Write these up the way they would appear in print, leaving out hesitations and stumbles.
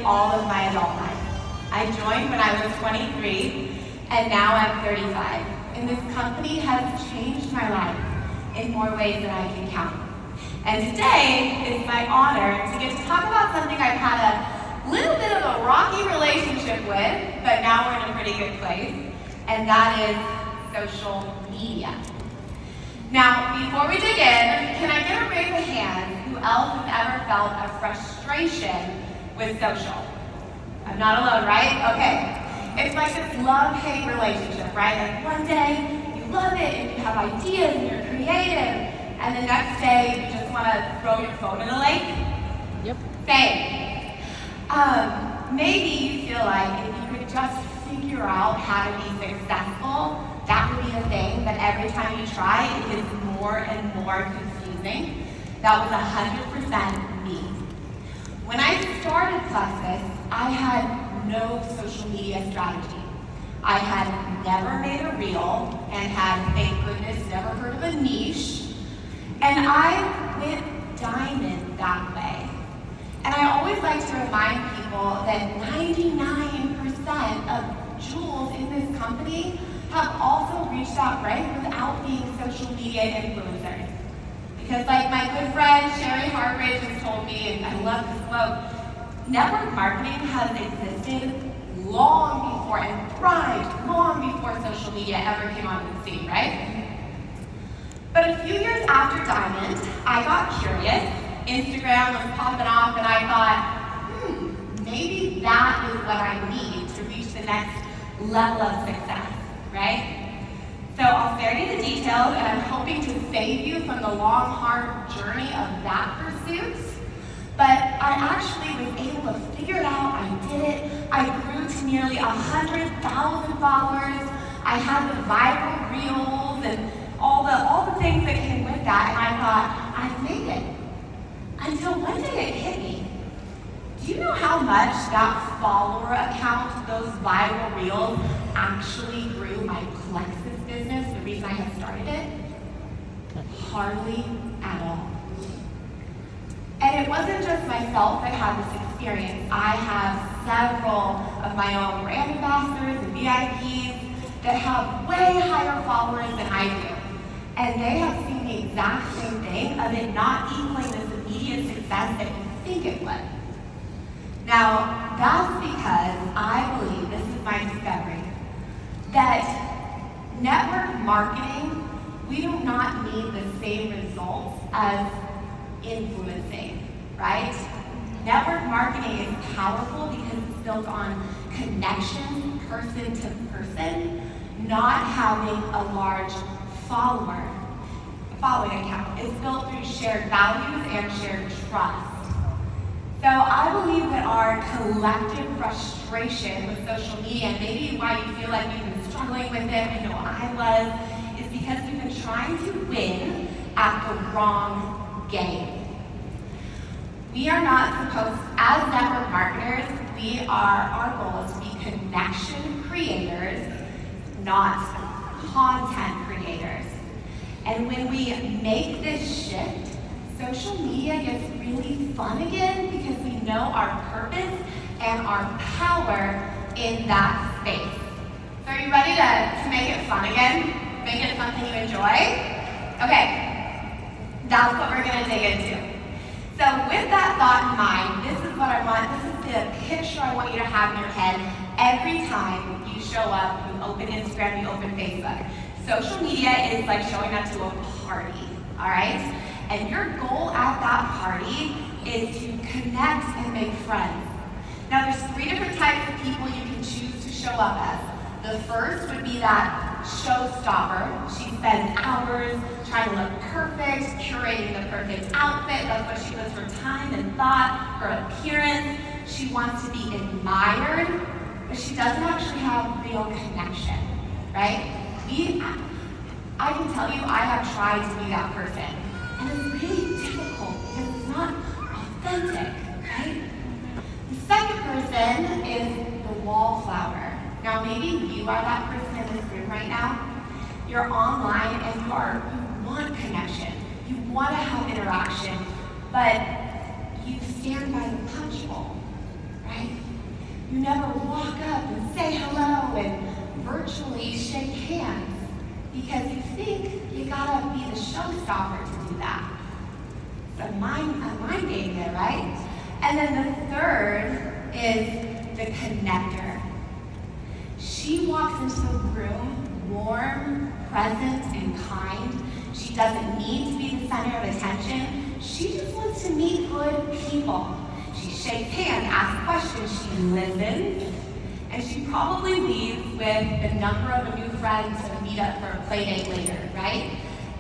all of my adult life. I joined when I was 23, and now I'm 35. And this company has changed my life in more ways than I can count. And today is my honor to get to talk about something I've had a little bit of a rocky relationship with, but now we're in a pretty good place, and that is social media. Now, before we dig in, can I get a raise of hands who else has ever felt a frustration with social? I'm not alone, right? Okay. It's like this love-hate relationship, right? Like one day you love it and you have ideas and you're creative, and the next day you just want to throw your phone in the lake. Yep. Same. Maybe you feel like if you could just figure out how to be successful, that would be the thing, but every time you try, it gets more and more confusing. That was 100% me. When I started plexus, I had no social media strategy. I had never made a reel and had, thank goodness, never heard of a niche. And I went diamond that way. And I always like to remind people that 99% of jewels in this company have also reached that rank without being social media influencers. Because like my good friend Sherry Hartridge has told me, and I love this quote, network marketing has existed long before and thrived long before social media ever came onto the scene, right? But a few years after Diamond, I got curious. Instagram was popping off and I thought, maybe that is what I need to reach the next level of success, right? So I'll spare you the details, and I'm hoping to save you from the long, hard journey of that pursuit. But I actually was able to figure it out. I did it. I grew to nearly 100,000 followers. I had the viral reels and all the things that came with that, and I thought, I've made it. Until one day it hit me. Do you know how much that follower account, those viral reels, actually grew my plexus business, the reason I had started it? Hardly at all. And it wasn't just myself that had this experience. I have several of my own brand ambassadors and VIPs that have way higher followers than I do. And they have seen the exact same thing of it not equaling this immediate success that you think it would. Now, that's because I believe, this is my discovery, that network marketing, we do not need the same results as influencing, right? Network marketing is powerful because it's built on connection, person to person, not having a large following account. It's built through shared values and shared trust. So I believe that our collective frustration with social media, and maybe why you feel like you've been struggling with it, I know I was, is because we've been trying to win at the wrong game. We are not supposed, as network marketers, our goal is to be connection creators, not content creators. And when we make this shift, social media gets really fun again because we know our purpose and our power in that space. So are you ready to make it fun again? Make it something you enjoy? Okay, that's what we're gonna dig into. So with that thought in mind, this is what I want, this is the picture I want you to have in your head every time you show up, you open Instagram, you open Facebook. Social media is like showing up to a party, all right? And your goal at that party is to connect and make friends. Now there's 3 different types of people you can choose to show up as. The first would be that showstopper. She spends hours trying to look perfect, curating the perfect outfit. That's what she puts her time and thought, her appearance. She wants to be admired, but she doesn't actually have real connection, right? I can tell you, I have tried to be that person. And it's really difficult because it's not authentic, right? The second person is the wallflower. Now maybe you are that person in this room right now. You're online and you want connection. You want to have interaction, but you stand by the punch bowl, right? You never walk up and say hello and virtually shake hands because you think you gotta be the showstopper to do that. It's a mind game there, right? And then the third is the connector. She walks into the room warm, present, and kind. She doesn't need to be the center of attention. She just wants to meet good people. She shakes hands, asks questions, she listens, and she probably leaves with the number of a new friend to meet up for a play date later, right?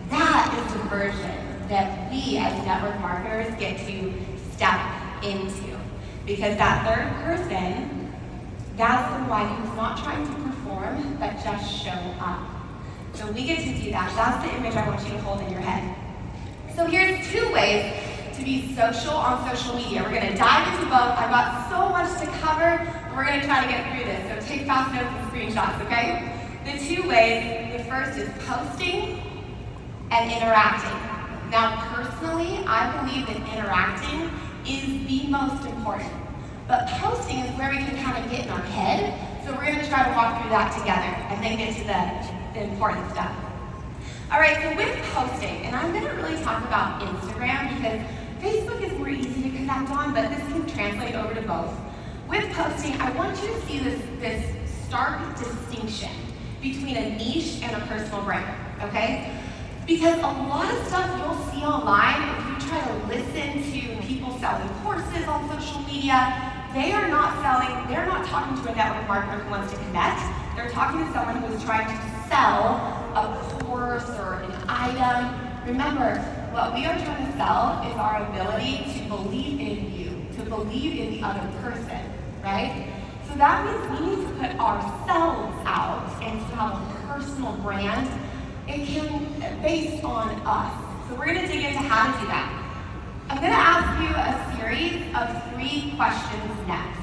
That is the version that we as network marketers get to step into. Because that third person, that's the one who's not trying to perform, but just show up. So we get to do that. That's the image I want you to hold in your head. So here's 2 ways to be social on social media. We're going to dive into both. I've got so much to cover, but we're going to try to get through this. So take fast notes and screenshots, okay? The 2 ways, the first is posting and interacting. Now, personally, I believe that interacting is the most important. But posting is where we can kind of get in our head. So we're going to try to walk through that together and then get to the important stuff. All right, so with posting, and I'm going to really talk about Instagram because Facebook is more easy to connect on, but this can translate over to both. With posting, I want you to see this stark distinction between a niche and a personal brand, okay? Because a lot of stuff you'll see online, if you try to listen to people selling courses on social media, they're not talking to a network marketer who wants to connect. They're talking to someone who is trying to sell a course or an item. Remember, what we are trying to sell is our ability to believe in you, to believe in the other person, right? So that means we need to put ourselves out and to have a personal brand. It can based on us. So we're going to dig into how to do that. I'm going to ask you a series of 3 questions next.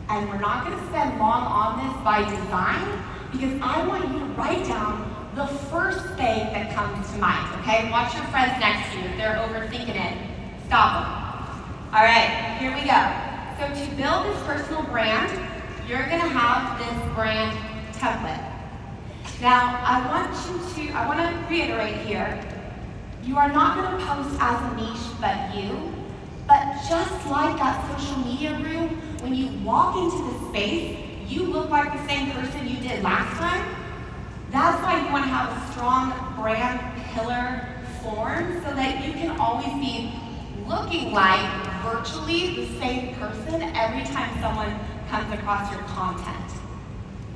And we're not going to spend long on this by design because I want you to write down the first thing that comes to mind, okay? Watch your friends next to you. If they're overthinking it, stop them. All right, here we go. So to build this personal brand, you're going to have this brand template. Now, I want to reiterate here, you are not going to post as a niche but you, but just like that social media room, when you walk into the space, you look like the same person you did last time. That's why you want to have a strong brand pillar form so that you can always be looking like virtually the same person every time someone comes across your content.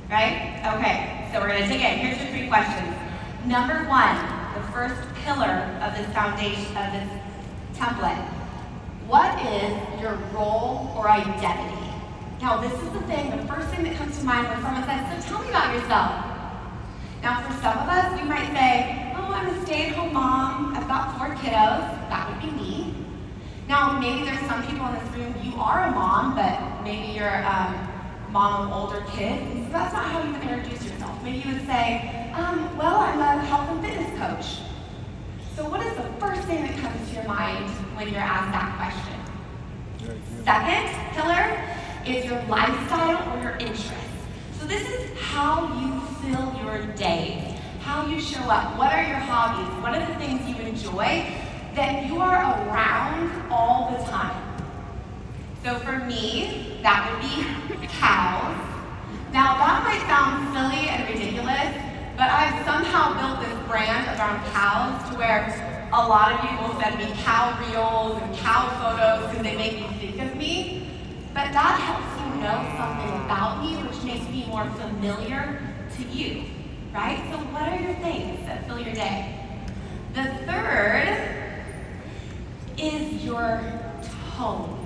Right? Okay, so we're going to dig in. Here's your 3 questions. Number 1, the first pillar of this foundation, of this template. What is your role or identity? Now, this is the thing, the first thing that comes to mind when someone says, so tell me about yourself. Now, for some of us, we might say, oh, I'm a stay-at-home mom. I've got 4 kiddos. That would be me. Now, maybe there's some people in this room, you are a mom, but maybe you're mom of older kids. So that's not how you would introduce yourself. Maybe you would say, well, I'm a health and fitness coach. So what is the first thing that comes to your mind when you're asked that question? Second pillar is your lifestyle or your interests. So this is how you fill your day, how you show up. What are your hobbies? What are the things you enjoy that you are around all the time? So for me, that would be cows. Now that might sound silly and ridiculous, but I've somehow built this brand around cows to where a lot of you will send me cow reels and cow photos because they make you think of me. But that helps you know something about me, which makes me more familiar to you, right? So what are your things that fill your day? The third is your tone.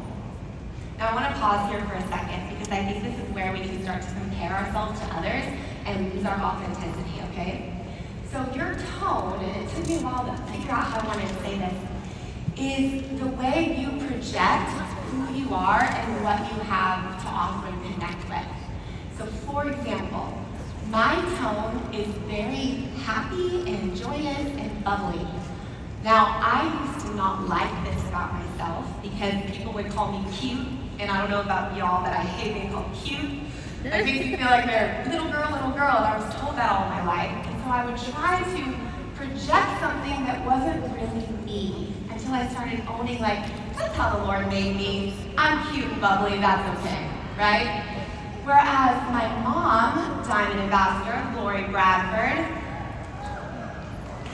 Now I want to pause here for a second because I think this is where we can start to compare ourselves to others and lose our authenticity, okay? So your tone, and it took me a while to figure out how I wanted to say this, is the way you project who you are and what you have to offer and connect with. So for example, my tone is very happy and joyous and bubbly. Now, I used to not like this about myself because people would call me cute and I don't know about y'all, but I hate being called cute. It makes me feel like they're little girl, and I was told that all my life. And so I would try to project something that wasn't really me until I started owning, like, that's how the Lord made me. I'm cute and bubbly, that's okay, right? Whereas my mom, Diamond Ambassador, Lori Bradford,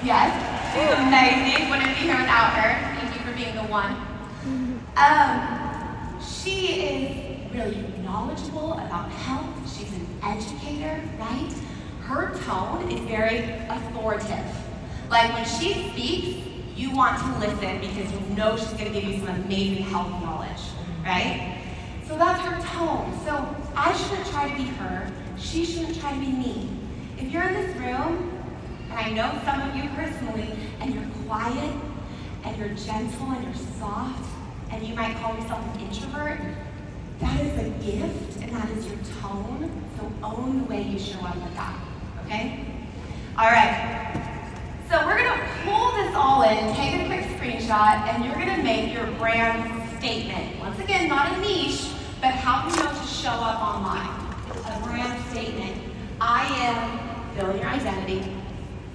yes, she's amazing. Wouldn't be here without her. Thank you for being the one. She is really knowledgeable about health. She's an educator, right? Her tone is very authoritative. Like when she speaks, you want to listen because you know she's going to give you some amazing health knowledge, right? So that's her tone. So I shouldn't try to be her. She shouldn't try to be me. If you're in this room, and I know some of you personally, and you're quiet, and you're gentle, and you're soft, and you might call yourself an introvert, that is a gift, and that is your tone. So own the way you show up with that, okay? All right. So we're going to pull this all in, take a quick screenshot, and you're going to make your brand statement. Once again, not a niche, but how you know to show up online. A brand statement. I am, fill in your identity,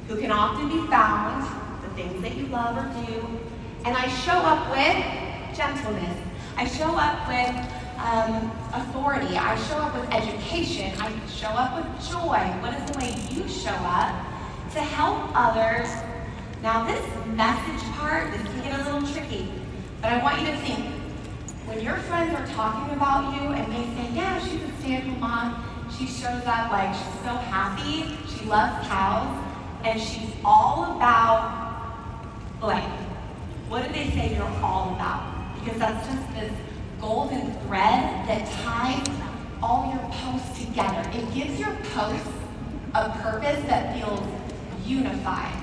who can often be found, the things that you love or do, and I show up with gentleness. I show up with authority. I show up with education. I show up with joy. What is the way you show up to help others? Now this message part, this can get a little tricky, but I want you to think, when your friends are talking about you and they say, yeah, she's a stay-at-home mom, she shows up like she's so happy, she loves cows, and she's all about blank. What do they say you're all about? Because that's just this golden thread that ties all your posts together. It gives your posts a purpose that feels unified.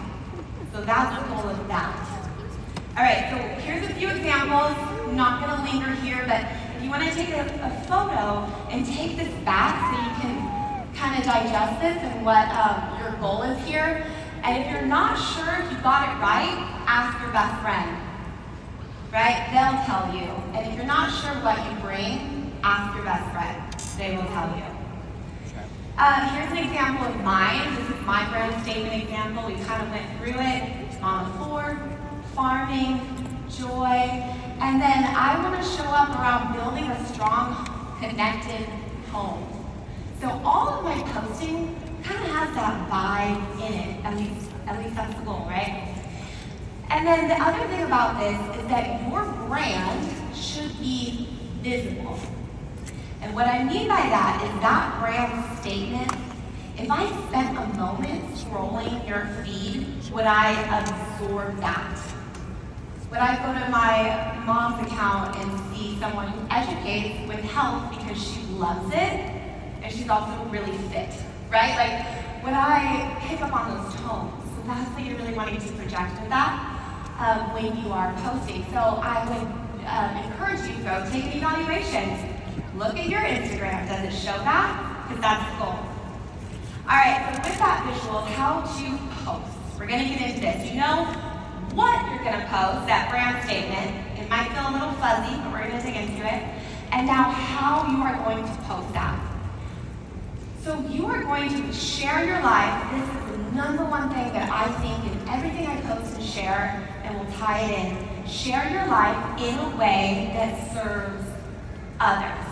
So that's the goal of that. All right, so here's a few examples. I'm not going to linger here, but if you want to take a photo and take this back so you can kind of digest this and what your goal is here. And if you're not sure if you got it right, ask your best friend. Right? They'll tell you. And if you're not sure what you bring, ask your best friend. They will tell you. Here's an example of mine. This is my brand statement example. We kind of went through it. Mom of four, farming, joy. And then I want to show up around building a strong, connected home. So all of my posting kind of has that vibe in it. At least that's the goal, right? And then the other thing about this is that your brand should be visible. And what I mean by that is that brand statement, if I spent a moment scrolling your feed, would I absorb that? Would I go to my mom's account and see someone who educates with health because she loves it and she's also really fit, right? Like, would I pick up on those tones? So that's what you're really wanting to project with that when you are posting. So I would encourage you to go take an evaluation. Look at your Instagram. Does it show that? Because that's the goal. All right, so with that visual, how to post. We're going to get into this. You know what you're going to post, that brand statement. It might feel a little fuzzy, but we're going to dig into it. And now how you are going to post that. So you are going to share your life. This is the number one thing that I think in everything I post and share, and we'll tie it in. Share your life in a way that serves others.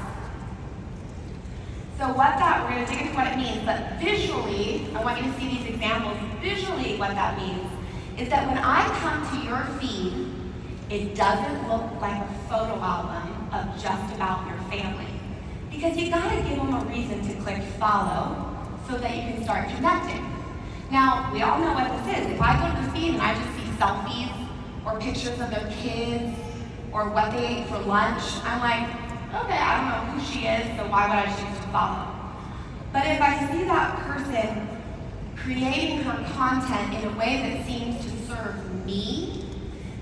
So we're going to dig into what it means, but visually, I want you to see these examples. Visually, what that means is that when I come to your feed, it doesn't look like a photo album of just about your family. Because you gotta give them a reason to click follow so that you can start connecting. Now, we all know what this is. If I go to the feed and I just see selfies or pictures of their kids or what they ate for lunch, I'm like, okay, I don't know who she is, so why would I choose to follow? But if I see that person creating her content in a way that seems to serve me,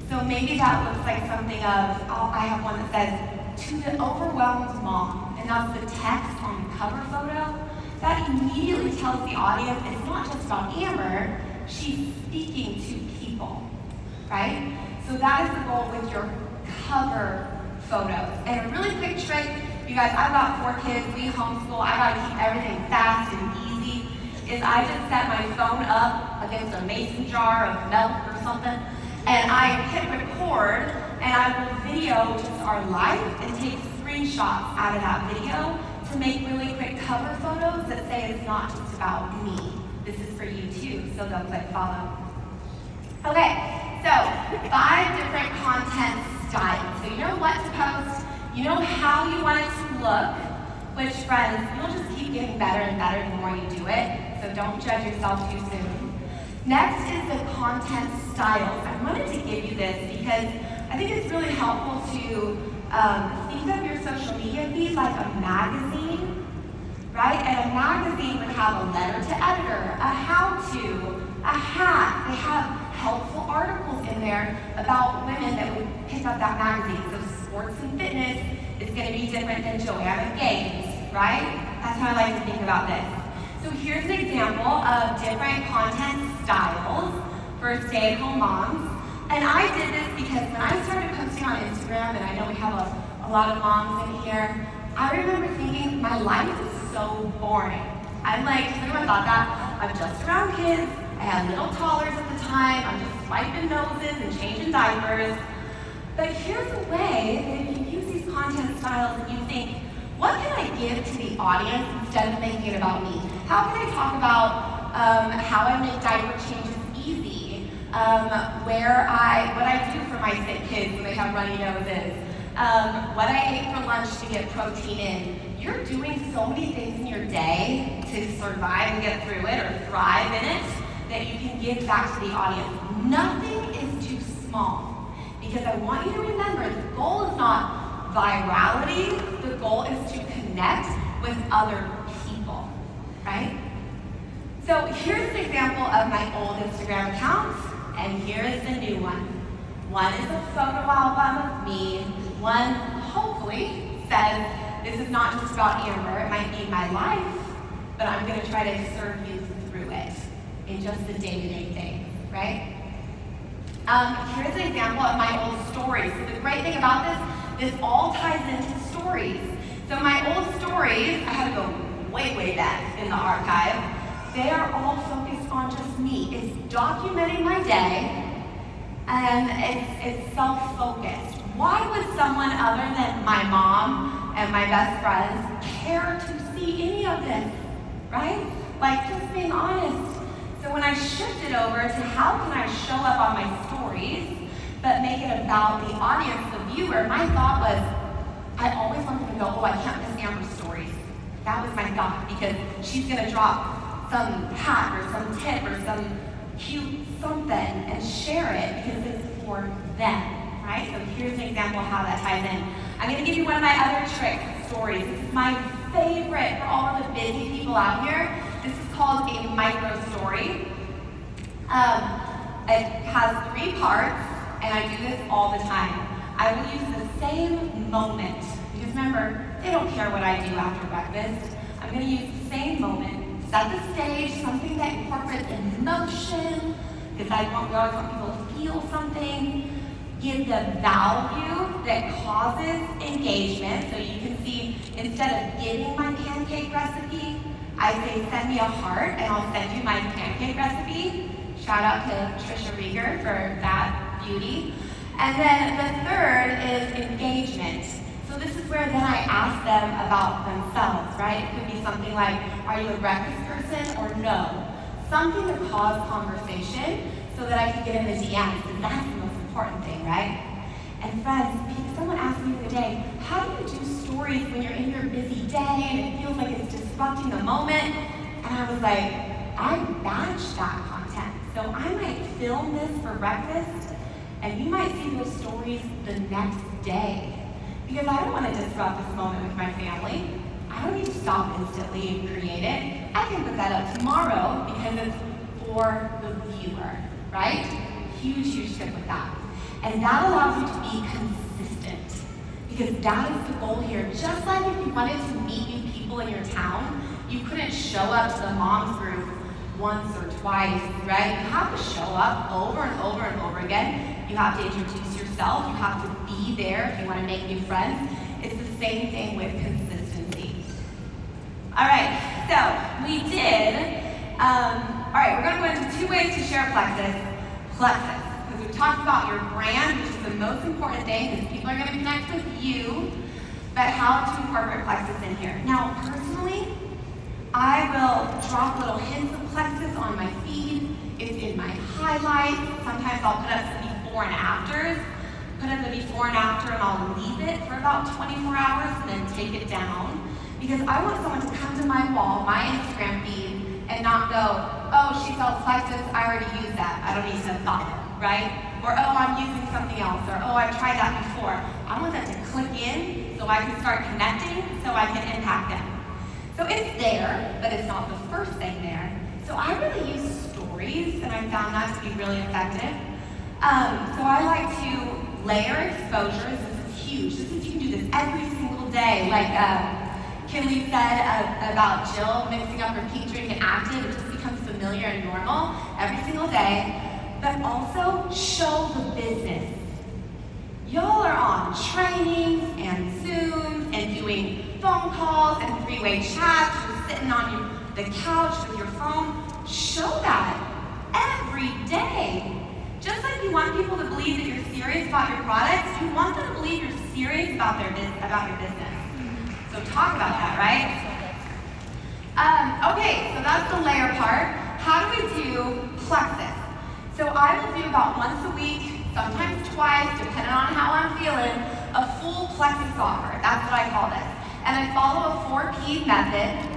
so maybe that looks like something of, I have one that says, to the overwhelmed mom, and that's the text on the cover photo. That immediately tells the audience it's not just about Amber, she's speaking to people, right? So that is the goal with your cover photos. And a really quick trick, you guys, I've got 4 kids, we homeschool, I gotta keep everything fast and easy, is I just set my phone up against a mason jar of milk or something, and I hit record, and I will video just our life and take screenshots out of that video to make really quick cover photos that say it's not just about me. This is for you too, so they'll click follow. Okay, so 5 different content styles. So you know what to post, you know how you want it to look, which, friends, you'll just keep getting better and better the more you do it, so don't judge yourself too soon. Next is the content styles. I wanted to give you this because I think it's really helpful to think of your social media feed like a magazine, right? And a magazine would have a letter to editor, a how-to, a hack. They have helpful articles in there about women that would pick up that magazine. So sports and fitness is going to be different than Joanna Gaines, right? That's how I like to think about this. So here's an example of different content styles for stay-at-home moms. And I did this because when I started posting on Instagram, and I know we have a lot of moms in here, I remember thinking my life is so boring. I'm like, everyone thought that. I'm just around kids. I had little toddlers at the time. I'm just swiping noses and changing diapers. But here's a way that if you use these content styles and you think, what can I give to the audience instead of making it about me? How can I talk about how I make diaper changes easy? What I do for my sick kids when they have runny noses? What I ate for lunch to get protein in? You're doing so many things in your day to survive and get through it or thrive in it that you can give back to the audience. Nothing is too small, because I want you to remember the goal is not virality, the goal is to connect with other people, right? So here's an example of my old Instagram account, and here is the new one. One is a photo album of me, one hopefully says, this is not just about Amber, it might be my life, but I'm gonna try to serve you through it in just the day-to-day things, right? Here's an example of my old stories. So the great thing about this all ties into stories. So my old stories, I had to go way, way back in the archive. They are all focused on just me. It's documenting my day, and it's self-focused. Why would someone other than my mom and my best friends care to see any of this, right? Like, just being honest. So when I shifted over to how can I show up on my stories, but make it about the audience, the viewer, my thought was, I always wanted to go, oh, I can't miss Amber's stories. That was my thought, because she's gonna drop some hack or some tip or some cute something and share it because it's for them, right? So here's an example of how that ties in. I'm gonna give you one of my other trick stories. This is my favorite for all of the busy people out here. This is called a micro story. It has 3 parts, and I do this all the time. I will use the same moment, because remember, they don't care what I do after breakfast. I'm going to use the same moment, set the stage, something that incorporates emotion, because we always want people to feel something, give the value that causes engagement. So you can see, instead of giving my pancake recipe, I say, send me a heart, and I'll send you my pancake recipe. Shout out to Trisha Rieger for that beauty. And then the third is engagement. So this is where then I ask them about themselves, right? It could be something like, are you a breakfast person or no? Something to cause conversation so that I can get in the DMs, and that's the most important thing, right? And friends, someone asked me the other day, how do you do stories when you're in your busy day and it feels like it's disrupting the moment? And I was like, I batch that content. So I might film this for breakfast, and you might see those stories the next day. Because I don't want to disrupt this moment with my family. I don't need to stop instantly and create it. I can put that up tomorrow because it's for the viewer, right? Huge, huge tip with that. And that allows you to be consistent, because that is the goal here. Just like if you wanted to meet new people in your town, you couldn't show up to the moms group once or twice, right? You have to show up over and over and over again. You have to introduce yourself. You have to be there if you want to make new friends. It's the same thing with consistency. All right, so we did, all right, we're going to go into 2 ways to share plexus. Plexus, because we've talked about your brand, which is the most important thing, because people are going to connect with you, but how to incorporate plexus in here. Now, personally, I will drop little hints of plexus on my feed. It's in my highlights. Sometimes I'll put up some before and afters. Put up the before and after, and I'll leave it for about 24 hours and then take it down. Because I want someone to come to my wall, my Instagram feed, and not go, oh, she sells plexus, I already used that. I don't need to follow, right? Or, oh, I'm using something else. Or, oh, I've tried that before. I want them to click in so I can start connecting, so I can impact them. So it's there, but it's not the first thing there. So I really use stories, and I found that to be really effective. So I like to layer exposures. This is huge. You can do this every single day. Like Kinley said about Jill mixing up her peak drink and active. It just becomes familiar and normal every single day. But also show the business. Y'all are on trainings and Zooms and doing phone calls and 3-way chats. You're sitting on the couch with your phone. Show that every day. Just like you want people to believe that you're serious about your products, you want them to believe you're serious about your business. So talk about that, right? Okay, so that's the layer part. How do we do plexus? So I will do about once a week, sometimes twice, depending on how I'm feeling, a full plexus offer. That's what I call this. And I follow a 4P method.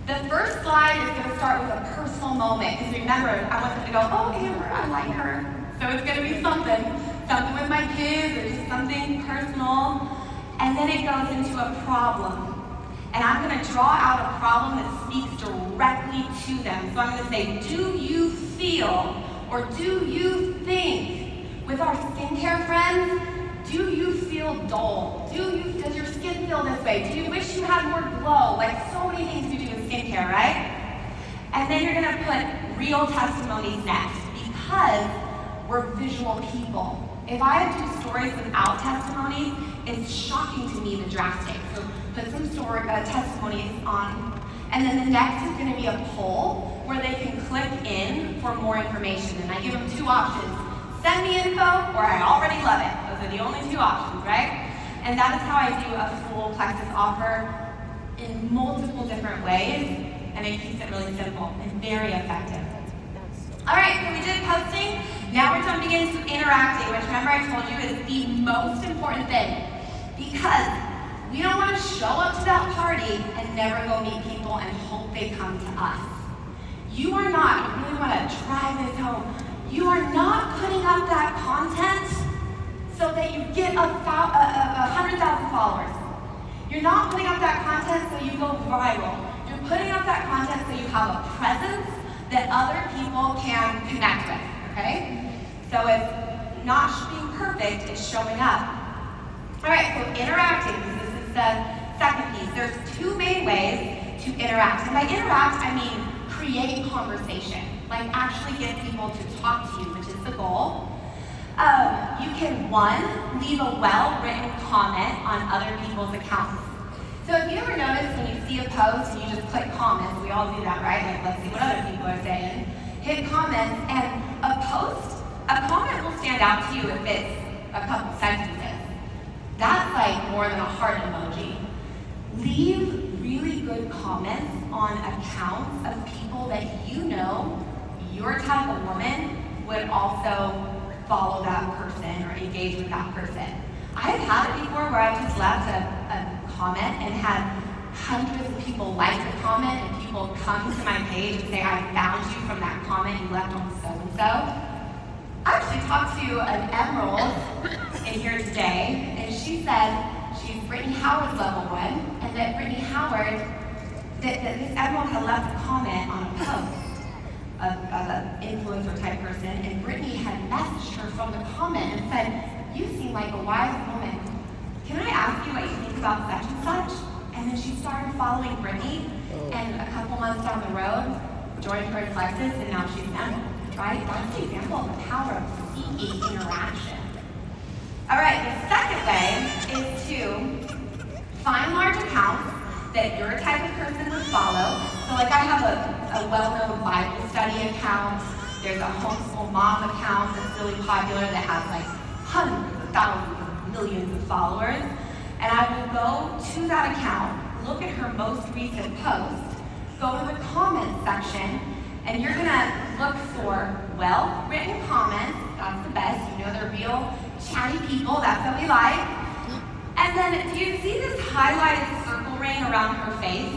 The first slide is going to start with a personal moment, because remember, I want them to go, oh, Amber, I like her. So it's going to be something with my kids, or just something personal. And then it goes into a problem. And I'm going to draw out a problem that speaks directly to them. So I'm going to say, do you feel, or do you think, with our skincare friends, do you feel dull? Does your skin feel this way? Do you wish you had more glow? Like so many things we do with skincare, right? And then you're gonna put real testimonies next, because we're visual people. If I do stories without testimonies, it's shocking to me the drastic. So put some testimonies on. And then the next is gonna be a poll where they can click in for more information. And I give them 2 options. Send me info, or I already love it. Those are the only 2 options, right? And that is how I do a full plexus offer in multiple different ways, and it keeps it really simple and very effective. All right, so we did posting. Now we're jumping into interacting, which remember I told you is the most important thing, because we don't want to show up to that party and never go meet people and hope they come to us. You are not, I really want to drive this home, you are not putting up that content so that you get 100,000 followers. You're not putting up that content so you go viral. You're putting up that content so you have a presence that other people can connect with, okay? So it's not being perfect, it's showing up. All right, so interacting, this is the second piece. There's 2 main ways to interact. And by interact, I mean create conversation. Like actually get people to talk to you, which is the goal. You can, 1, leave a well-written comment on other people's accounts. So have you ever noticed when you see a post and you just click comments, we all do that, right? Like, let's see what other people are saying. Hit comments, and a comment will stand out to you if it's a couple sentences. That's like more than a heart emoji. Leave really good comments on accounts of people that you know your type of woman would also follow that person or engage with that person. I've had it before where I've just left a comment and had hundreds of people like the comment, and people come to my page and say, I found you from that comment you left on so-and-so. I actually talked to an Emerald in here today, and she said she's Brittany Howard's level 1, and that Brittany Howard, that this Emerald had left a comment on a post of an influencer type person, and Brittany had messaged her from the comment and said, you seem like a wise woman. Can I ask you what you think about such and such? And then she started following Brittany, and a couple months down the road, joined her in Plexus, and now she's an Emerald. right? That's an example of the power of seeking interaction. All right, the second way is to find large accounts that you're a type of person would follow. So like I have a well-known Bible study account. There's a homeschool mom account that's really popular that has like hundreds of thousands of millions of followers. And I will go to that account, look at her most recent post, go to the comments section, and you're gonna look for well-written comments. That's the best. You know they're real chatty people. That's what we like. And then do you see this highlighted circle ring around her face?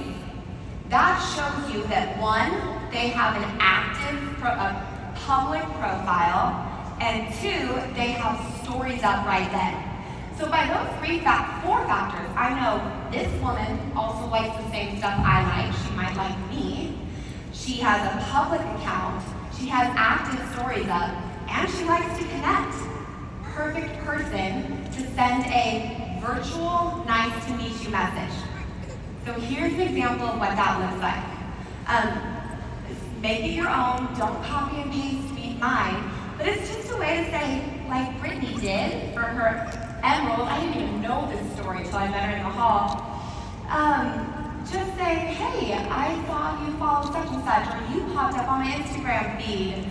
That shows you that one, they have an active public profile, and two, they have stories up right then. So by those four factors, I know this woman also likes the same stuff I like. She might like me. She has a public account. She has active stories up, and she likes to connect. Perfect person to send a virtual nice to meet you message. So here's an example of what that looks like. Make it your own. Don't copy and paste mine. But it's just a way to say, like Brittany did for her emerald. I didn't even know this story until I met her in the hall. Just say, hey, I thought you followed such and such, or you popped up on my Instagram feed.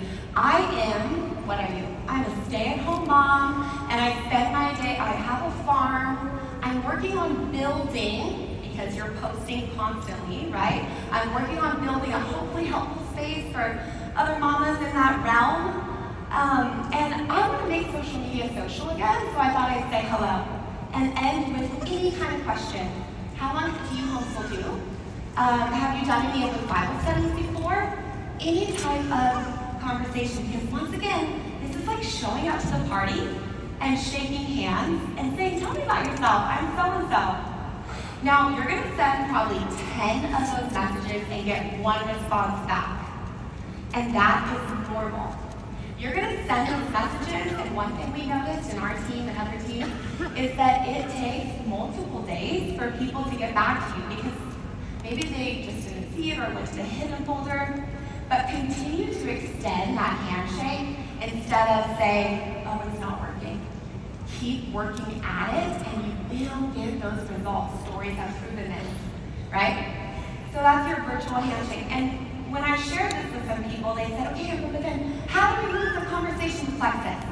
What are you? I'm a stay-at-home mom, and I spend my day, I have a farm. I'm working on building, because you're posting constantly, right? I'm working on building a hopefully helpful space for other mamas in that realm. And I want to make social media social again, so I thought I'd say hello and end with any kind of question. How long do you homeschool do? Have you done any of the Bible studies before? Any type of conversation, because once again, this is like showing up to the party and shaking hands and saying, tell me about yourself, I'm so-and-so. Now, you're going to send probably 10 of those messages and get one response back. And that is normal. You're going to send those messages, and one thing we noticed in our team and other teams is that it takes multiple days for people to get back to you because maybe they just didn't see it or went to the hidden folder. But continue to extend that handshake instead of saying, oh, it's not working. Keep working at it, and you will get those results. Stories have proven this, right? So that's your virtual handshake. And when I shared this with some people, they said, okay, but then how do we move the conversation to plexus?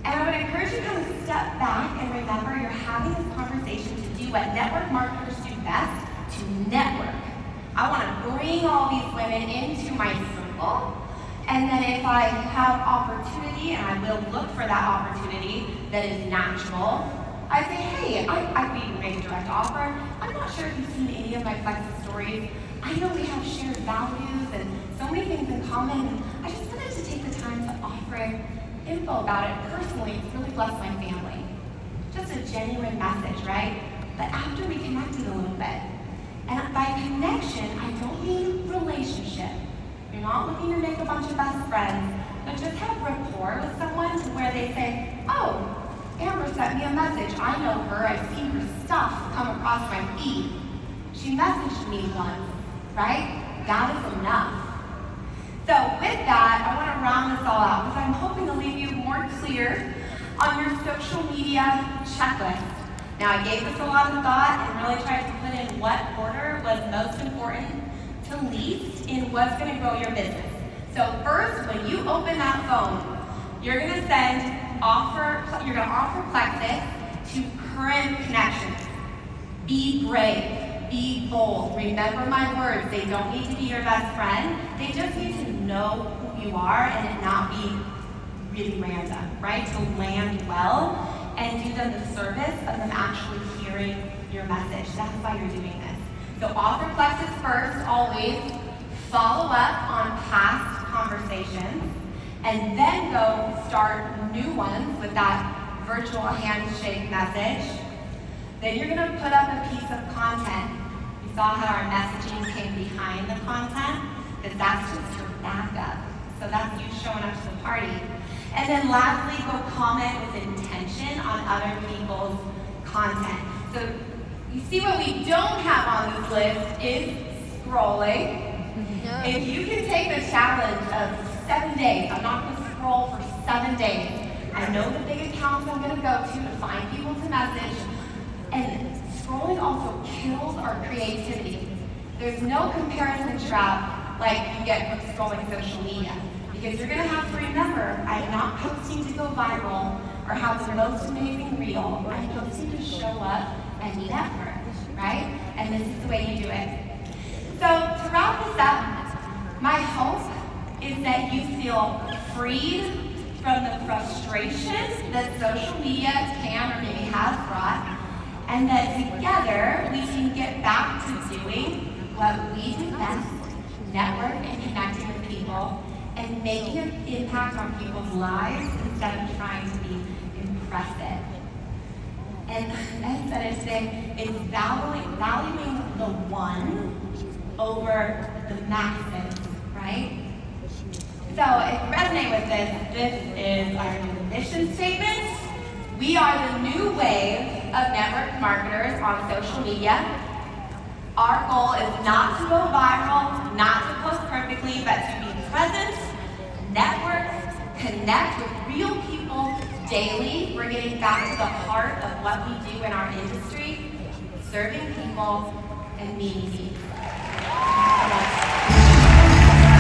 And I would encourage you to kind of step back and remember you're having this conversation to do what network marketers do best, to network. I want to bring all these women into my circle, and then if I have opportunity, and I will look for that opportunity that is natural, I say, hey, I could even make a direct offer. I'm not sure if you've seen any of my plexus stories. I know we have shared values and so many things in common, and I just wanted to take the time to offer info about it personally. It's really blessed my family. Just a genuine message, right? But after we connected a little bit, and by connection, I don't mean relationship. You're not looking to make a bunch of best friends, but just have rapport with someone to where they say, oh, Amber sent me a message. I know her. I've seen her stuff come across my feed. She messaged me once. Right? That is enough. So with that, I want to round this all out because I'm hoping to leave you more clear on your social media checklist. Now, I gave this a lot of thought and really tried to put in what order was most important to least in what's going to grow your business. So first, when you open that phone, you're going to offer plexus to current connections. Be brave. Be bold. Remember my words. They don't need to be your best friend. They just need to know who you are and it not be really random, right? To land well and do them the service of them actually hearing your message. That's why you're doing this. So offer plexus first, always. Follow up on past conversations. And then go start new ones with that virtual handshake message. Then you're going to put up a piece of content. You saw how our messaging came behind the content, because that's just your backup. So that's you showing up to the party. And then lastly, go comment with intention on other people's content. So you see what we don't have on this list is scrolling. If you can take the challenge of 7 days. I'm not gonna scroll for 7 days. I know the big accounts I'm gonna go to find people to message. And scrolling also kills our creativity. There's no comparison trap like you get from scrolling social media. Because you're gonna have to remember, I'm not posting to go viral or have the most amazing reel. I'm posting to show up and network, right? And this is the way you do it. So to wrap this up, my hope is that you feel freed from the frustration that social media can or maybe has brought, and that together we can get back to doing what we do best, network and connecting with people, and making an impact on people's lives instead of trying to be impressive. And as I said today, it's valuing the one over the masses, right? So if you resonate with this is our new mission statement. We are the new wave of network marketers on social media. Our goal is not to go viral, not to post perfectly, but to be present, network, connect with real people daily. We're getting back to the heart of what we do in our industry, serving people and meeting people.